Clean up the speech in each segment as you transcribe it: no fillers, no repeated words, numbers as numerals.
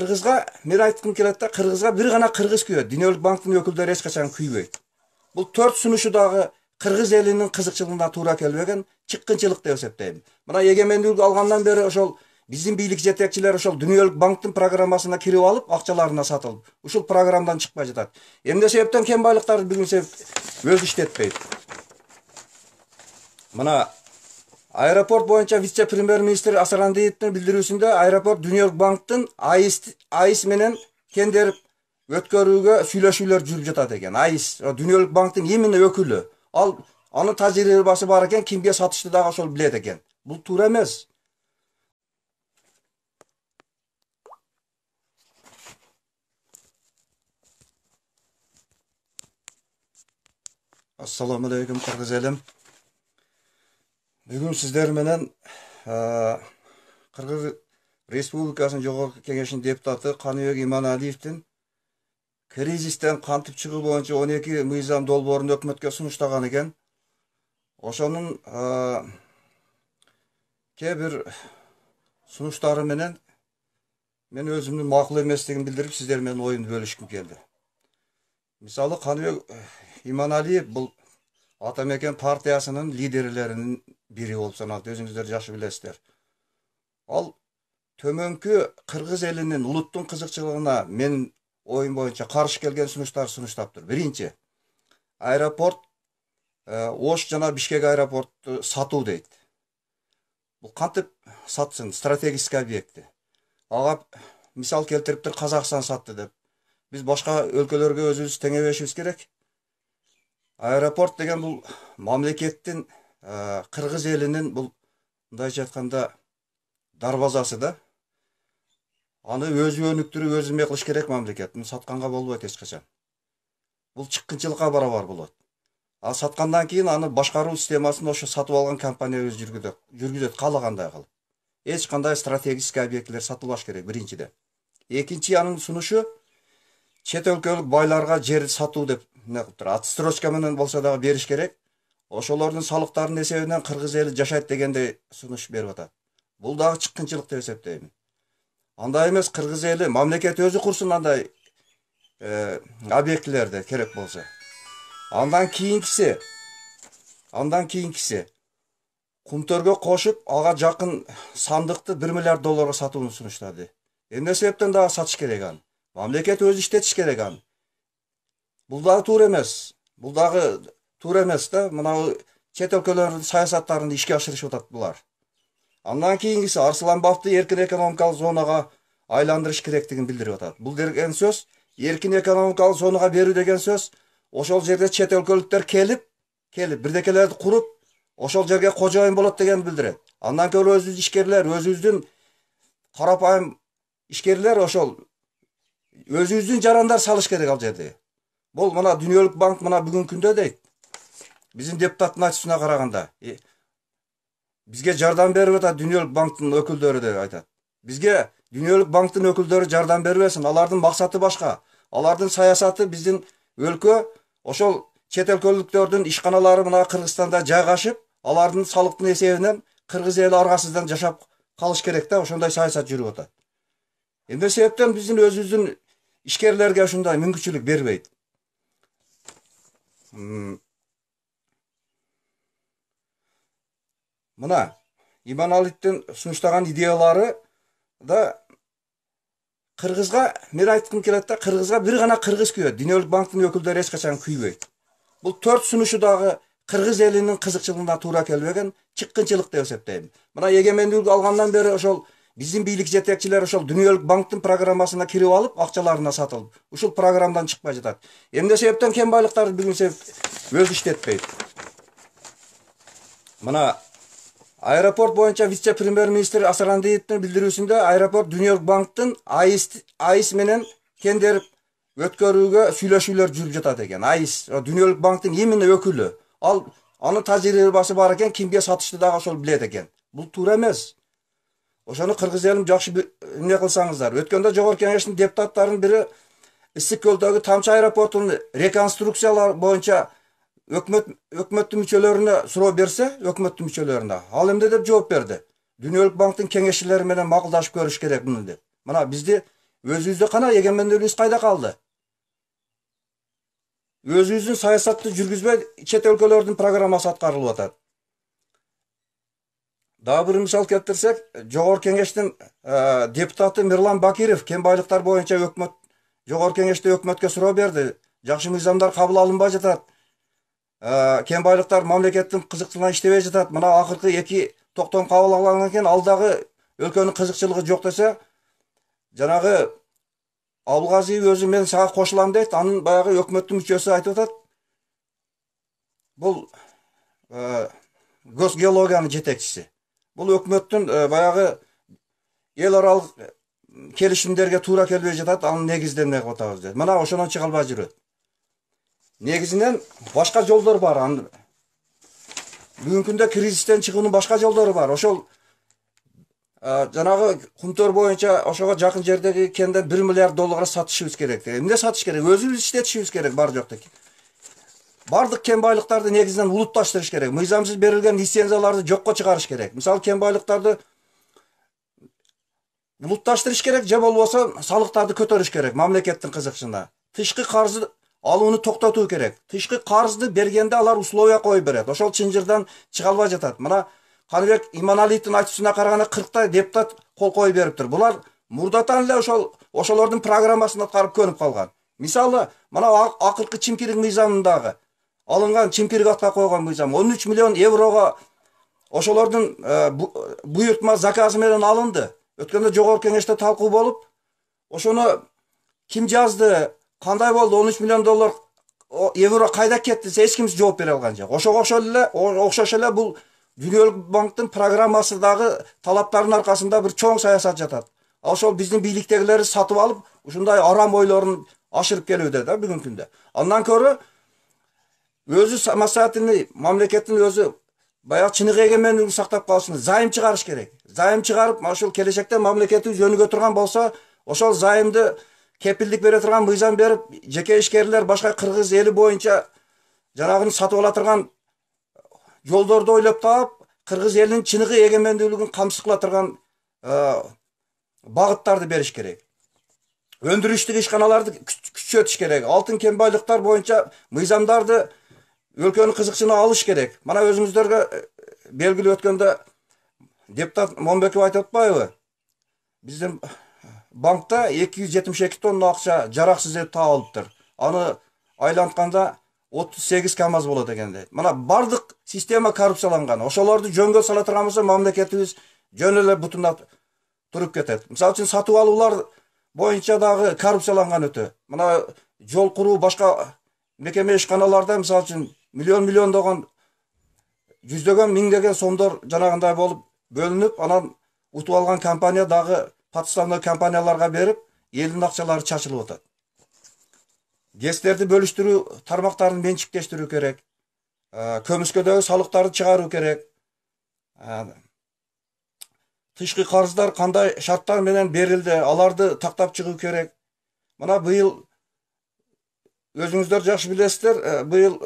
Kırgızga men aytkım kelет da Kırgızga bir gana Kırgız kүйөт. Dünyoluk banktын өкүлдөрү эч качан күйбөйт. Бул төрт сунушу дагы Кыргыз элинин кызыкчылыгына туура келбеген чыккынчылык деп эсептейм. Мына эгемендүүлүк алгандан бери ошол биздин бийлик жетекчилери ошол Dünyoluk банктын программасына кирип алып, акчаларына сатылып, ушул программадан чыкпай жатат. Эмне себептен кен байлыктарды бүгүнчө өз иштетпейт. Мына аэропорт боюнча вице-премьер-министр Асарандиевдин билдирүүсүндө аэропорт Dünyoluk банктын айыс менен кендер өткөрүүгө сүйлөшүүлөр жүрүп жатат экен. Айыс Dünyoluk банктын именно өкүлү. Ал анын тажрыйбасы бар экен, кимге сатышты дагы ошол билет экен. Бул туура эмес. Assalamu alaikum Kırgız elim. Бүгүн сиздер менен Кыргыз Республикасынын Жогорку Кеңешинин депутаты Каныбек Иманалиевдин кризистен кантип чыгуу боюнча 12 мыйзам долбоорун өкмөткө сунуштаган экен. Ошонун кээ бир сунуштары менен мен өзүмдүн макул эместигин билдирип, сиздер менен оюн бөлүшкүм келди. Мисалы Каныбек Иманалиев бул Ата Мекен партиясынын лидерлеринин бири болуп саналат. Өзүңүздөр жакшы билесиздер. Ал төмөнкү Кыргыз элинин улуттун кызыкчылыгына мен оюн боюнча каршы келген сунуштар сунуштаптыр. Биринчи, аэропорт Ош жана Бишкек аэропортту сатуу дейт. Бул кантип сатсын? Стратегический объекти. Ага мисал келтириптир, Казакстан сатты деп. Биз башка өлкөлөргө өзүбүз теңебешибиз керек. Аэропорт деген бул мамлекеттин Кыргыз элинин бул мындайча айтканда дарбазасы да. Аны өзү өнүктүрүп, өзү эме кылыш керек мамлекет. Муну сатканга болбойт эч качан. Бул чыккынчылыкка барабар болот. Ал саткандан кийин аны башкаруу системасын ошо сатып алган компания өзү жүргүзөт каалагандай кылып. Эч кандай стратегический объектилер сатылбаш керек биринчиден. Экинчи анын сунушу чет өлкөлүк байларга жер сатуу деп эмне кылыптыр. Отстрочка менен болсо дагы бериш керек. Ошолордун салыктарынын эсебинен Кыргыз эли жашайт дегенде сунуш берип атат. Бул дагы чыккынчылык деп эсептейм. Андай эмес, Кыргыз эли мамлекет өзү курсун андай объектилерди керек болсо. Андан кийинкиси Кумтөргө кошуп, ага жакын сандыкты $1 миллиард сатууну сунуштады. Эмне себептен дагы сатыш керек аны? Мамлекет өзү иштетиш керек аны. Бул дагы туура эмес. Бул дагы туура эмес да. Мына чет өлкөлөрдүн саясаттарын ишке ашырышып атат булар. Андан кийинкиси Арсланбаевди эркин экономикалык зонага айландырыш керектигин билдирип атат. Бул деген сөз эркин экономикалык зонага берүү деген сөз ошол жерде чет өлкөлүктөр келип бирдекелерди куруп, ошол жерге кожоюн болот дегенди билдирет. Андан көрө өзүбүз ишкерлер, өзүбүздүн карапайым ишкерлер ошол өзүбүздүн жарандар салыш керек ал жерде. Бул мына Dünyoluk банк мына бүгүнкү күндө дейт. Биздин депутаттын айтуусуна караганда, бизге жардам берип атат Dünyoluk банктын өкүлдөрү деп айтат. Бизге Dünyoluk банктын өкүлдөрү жардам бербесин. Алардын максаты башка. Алардын саясаты биздин өлкө ошол чет өлкөлүктөрдүн ишканалары мына Кыргызстанда жайгашып, алардын салыктын эсебинен Кыргыз эли аргасыздан жашап калыш керек да, ошондой саясат жүрүп атат. Эмне себептен биздин өзүбүздүн ишкерлерге ушундай мүмкүнчүлүк бербейт? Мына Иманалиевдин сунуштаган идеялары да Кыргызга мен айткым келет да Кыргызга бир гана Кыргыз күйөт. Dünyoluk банктын өкүлдөрү эч качан күйбөйт. Бул төрт сунушу дагы Кыргыз элинин кызыкчылыгына туура келбеген чыккынчылык деп эсептейм. Мына эгемендүүлүк алгандан бери ошол биздин бийлик жетекчилери ошол Dünyoluk банктын программасына кирип алып, акчаларына сатылып, ушул программадан чыкпай жатат. Эмне себептен кен байлыктарды бүгүнчө өз иштетпейт. Мына аэропорт боюнча вице-премьер-министр Асарандиевдин билдирүүсүндө аэропорт Dünyoluk банктын айыс менен кендер өткөрүүгө сүйлөшүүлөр жүрүп жатат экен. Айыс Dünyoluk банктын именно өкүлү. Ал анын тажрыйбасы бар экен, кимге сатышты дагы ошол билет экен. Бул туура эмес. Ошону Кыргыз элим жакшы эмне кылсаңыздар. Өткөндө Жогорку Кеңештин депутаттарынын бири Ысык көлдөгү Тамчы аэропортун реконструкциялар боюнча өкмөттүн мүчөлөрүнө суроо берсе, өкмөттүн мүчөлөрүнө ал эмне деп жооп берди? Dünyoluk банктын кеңешчилери менен макулдашып көрүш керек муну деп. Мына бизди Өзүбүздө кана эгемендүүлүгүбүз кайда калды? Өзүбүздүн саясатты жүргүзбөй чет өлкөлөрдүн программасы аткарылып атат. Дагы бир мисал келтирсек, Жогорку Кеңештин депутаты Мирлан Бакиров кен байлыктар боюнча Жогорку Кеңеште өкмөткө суроо берди. Жакшы мыйзамдар кабыл алынбай жатат. Кен байлыктар мамлекеттин кызыкчылыгына иштебей жатат. Мына акыркы 2 токтом кабыл алынган экен, ал дагы өлкөнүн кызыкчылыгы жок десе, жанагы Абылгазиев өзү мен сага кошулам дейт. Анын баягы өкмөттүн мүчөсү айтып атат. Бул Госгеологиянын жетекчиси. Бул өкмөттүн баягы эл аралык келишимдерге туура келбей жатат. Анын негизден эмне кылып атабыз дейт. Мына ошондон чыга албай жүрөт. Негизинен башка жолдор бар. Бүгүнкү күндө кризистен чыгуунун башка жолдору бар. Ошол жанагы кумтөр боюнча ошого жакын жердеги кенден 1 миллиард долларга сатышыбыз керек. Эмне сатыш керек? Өзүбүз иштетишибиз керек бар жокто. Бардык кен байлыктарды негизинен улутташтырыш керек. Мыйзамсыз берилген лицензияларды жокко чыгарыш керек. Мисалы кен байлыктарды улутташтырыш керек, же болбосо салыктарды көтөрүш керек мамлекеттин кызыкчылыгына. Тышкы карызды алууну токтотуу керек. Тышкы карызды бергенде алар условия коюп берет. Ошол чынжырдан чыга албай жатат. Мына Каныбек Иманалиевдин айтуусуна караганда 40 депутат кол коюп бериптир. Булар мурдатан эле ошолордун программасын аткарып көнүп калган. Мисалы, мына акыркы чимкирик мыйзамындагы алынган чимкирик атка койгон мыйзам 13 миллион еврого ошолордун буйртма заказы менен алынды. Өткөндө Жогорку Кеңеште талкуу болуп, ошону ким жазды, кандай болду, 13 миллион доллар евро кайда кетти десе эч ким жооп бере алган жок. Ошого окшош эле бул Дүйнөлүк банктын программасындагы талаптардын аркасында бир чоң саясат жатат. Ошол биздин бийликтегилери сатып алып, ушундай арам ойлорун ашырып келүүдө да бүгүнкү күндө. Андан көрө өзү самостоятельный мамлекеттин өзү баягы чыныгы эгемендүүлүгүн сактап калыш үчүн зайым чыгарыш керек. Зайым чыгарып, ошол келечекте мамлекетибиз жөнүгө турган болсо, ошол зайымды кепилдик бере турган мыйзам берип, жеке ишкерлер башка кыргыз эли боюнча жанагын сатып ала турган жолдорду ойлоп таап, кыргыз элинин чыныгы эгемендүүлүгүн камсыз кыла турган багыттарды бериш керек. Өндүрүштүк ишканаларды күчөтүш керек. Алтын кен байлыктар боюнча мыйзамдарды өлкөнүн кызыкчылыгына алыш керек. Мына өзүңүздөргө белгилүү өткөндө депутат Момбеков айтып атпайбы? Биздин банкта 272 тонна акча жараксыз деп табылыптыр. Аны айлантканда 38 КАМАЗ болот экен дейт. Мына бардык система коррупцияланган. Ошолорду жөнгө сала турган болсо мамлекетибиз жөн эле бутуна туруп кетет. Мисалы үчүн сатып алуулар боюнча дагы коррупцияланган өтө. Мына жол куруу башка мекеме ишканаларда мисалы үчүн миллиондогон жүздөгөн миңдеген сомдор жанагындай болуп бөлүнүп, анан утуп алган компания дагы подставной компанияларга берип, элдин акчалары чачылып атат. ГЭСтерди бөлүштүрүү тармактарын менчиктештирүү керек. Көмүскөдөгү салыктарды чыгаруу керек. Тышкы карыздар кандай шарттар менен берилди, аларды тактап чыгуу керек. Мына быйыл өзүңүздөр жакшы билесиздер, быйыл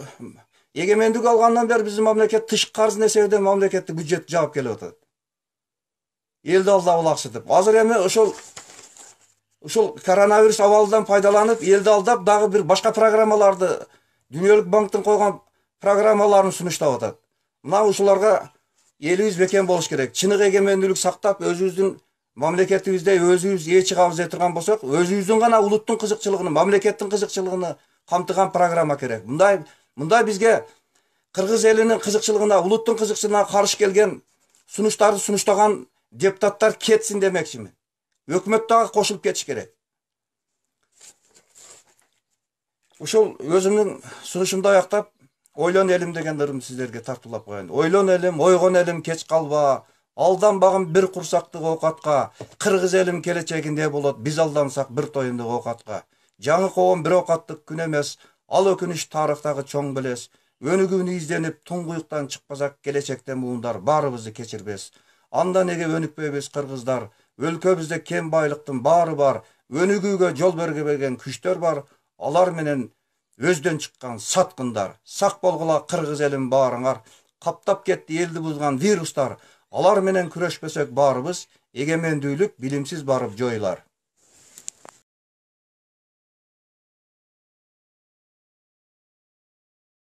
эгемендик алгандан бери биздин мамлекет тышкы карыздын эсебинен мамлекеттик бюджет жаап келип атат. Элди алдап алаксытып. Азыр эми ушул коронавирус абалынан пайдаланып, элди алдап, дагы бир башка программаларды, Дүйнөлүк банктын койгон программаларын сунуштап атат. Мына ушуларга элибиз бекен болуш керек. Чыныгы эгемендүүлүк сактап, өзүбүздүн мамлекетибизде өзүбүз ээ чыгабыз деп турган болсок, өзүбүздүн гана улуттун кызыкчылыгын, мамлекеттин кызыкчылыгын камтыган программа керек. Мындай бизге кыргыз элинин кызыкчылыгына, улуттун кызыкчылыгына каршы келген сунуштарды сунуштаган депутаттар кетсин демекчимин. Өкмөт дагы кошулуп кетиш керек. Ушул өзүмдүн сунушумду аяктап, ойлон элим деген ырымды сиздерге тартуулап коеюн. Ойлон элим, ойгон элим, кеч калба. Алданбагын бир курсактык оокатка. Кыргыз элим келечегинде болот, биз алдансак бир тоюндук оокатка. Жаңы коом бир оокаттык күн эмес, ал өкүнүч тарыхтагы чоң белес. Өнүгүүнү изденип, туңгуюктан чыкпасак, келечекте муундар баарыбызды кечирбес. Анда неге өнүкпөйбүз кыргыздар? Өлкөбүздө кен байлыктын баары бар. Өнүгүүгө жол бергебеген күчтөр бар. Алар менен өздөн чыккан саткындар. Сак болгула кыргыз элим баарыңар. Каптап кетти элди бузган вирустар. Алар менен күрөшпөсөк баарыбыз эгемендүүлүк билимсиз барып жоюлар.